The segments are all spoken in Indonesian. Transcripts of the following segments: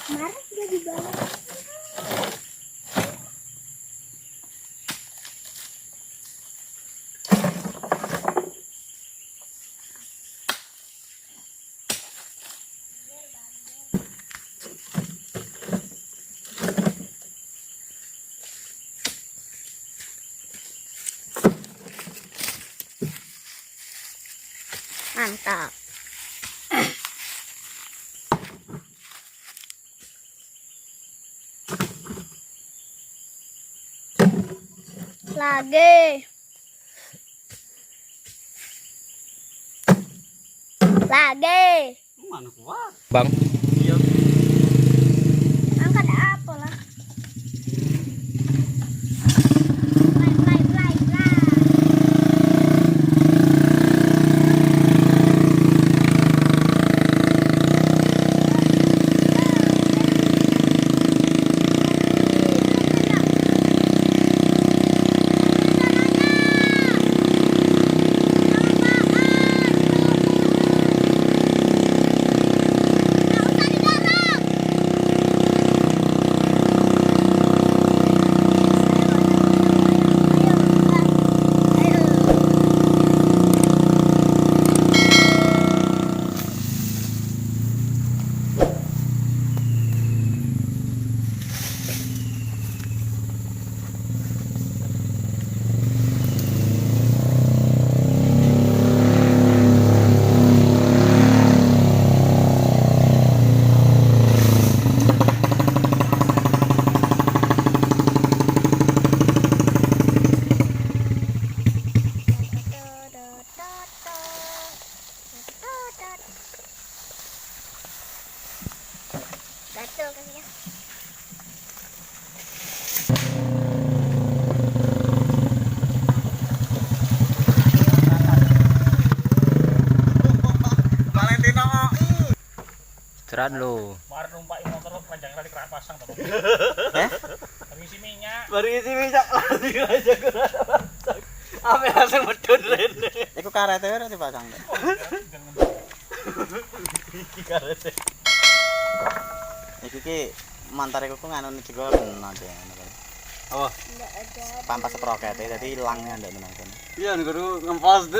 Marah dia di bawah. Mantap. Lagi. Mana kuat? Bang. Iya. Angkat apa lah? Play. Gatel kakinya. Valentino OI. Cerat lo. Kemarin numpak motor panjang kali kerak pasang teman. Eh? Ngisi minyak. Baru isi minyak lagi aja kurang pasang. Apa langsung medun rene. Iku karete ora dipasang. Iki karete. Iki mantar iku nganu juga kena deh. Apa? Enggak ada. Pampas sproket jadi hilangnya ndak menang kono. Iya, niku ngempos.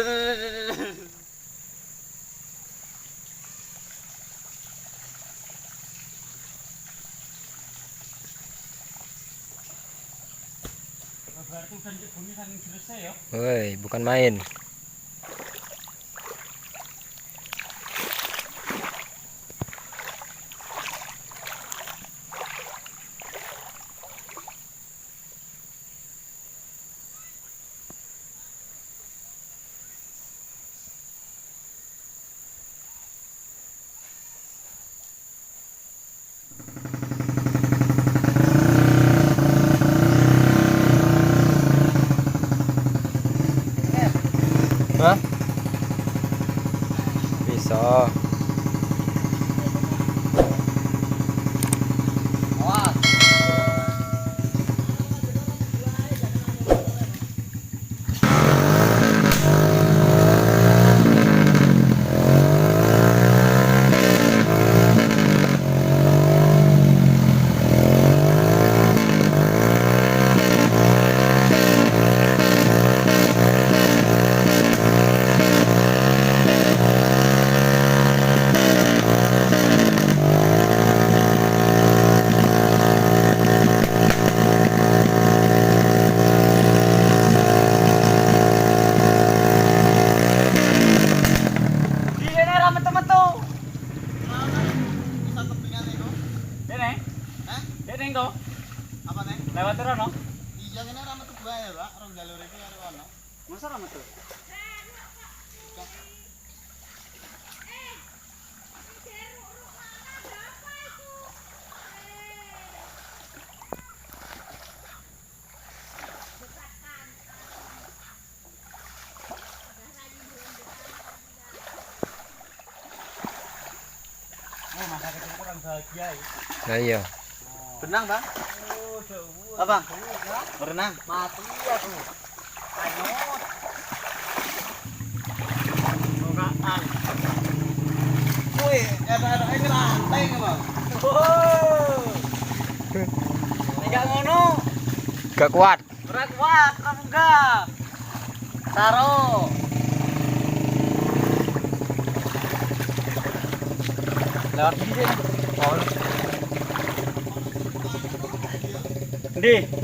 Berarti udah di bumi saking selesai ya. Woi, bukan main. Hah? Bisa. Wah. Lewat rono. Iya ngene ora metu bae, Pak. Rong jalur iki karo ono. Masa ora metu? Oh, masa kecil kurang bahagia ya. Nah iya. Benang, Bang. Oh, jauh. Apa? Berenang. Mati ya tuh. Anyot. Bukaan. Wih, ada ini rantai, Bang. Oh. Enggak ngono. Gak kuat. Berat kuat, kamu enggak. Taruh. Lewat sini sih. Di.